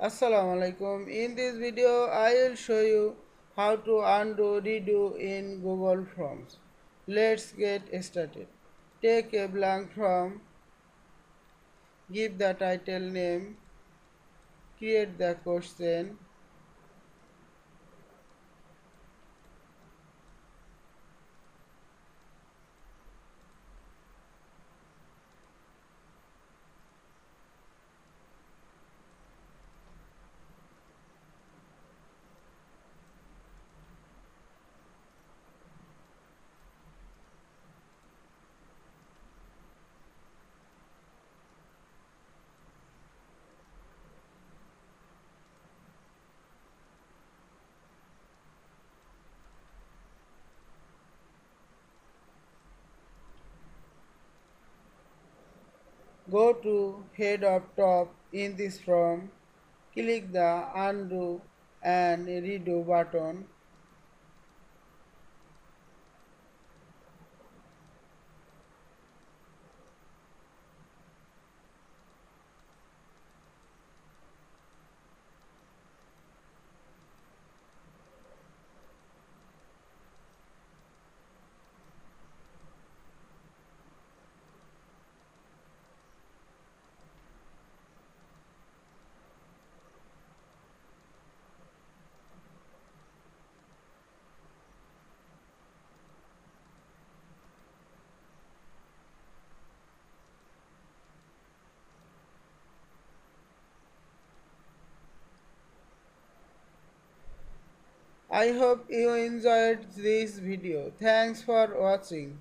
Assalamu Alaikum. In this video, I will show you how to undo redo in Google Forms. Let's get started. Take a blank form, give the title name, create the question. Go to head of top in this form, click the undo and redo button. I hope you enjoyed this video. Thanks for watching.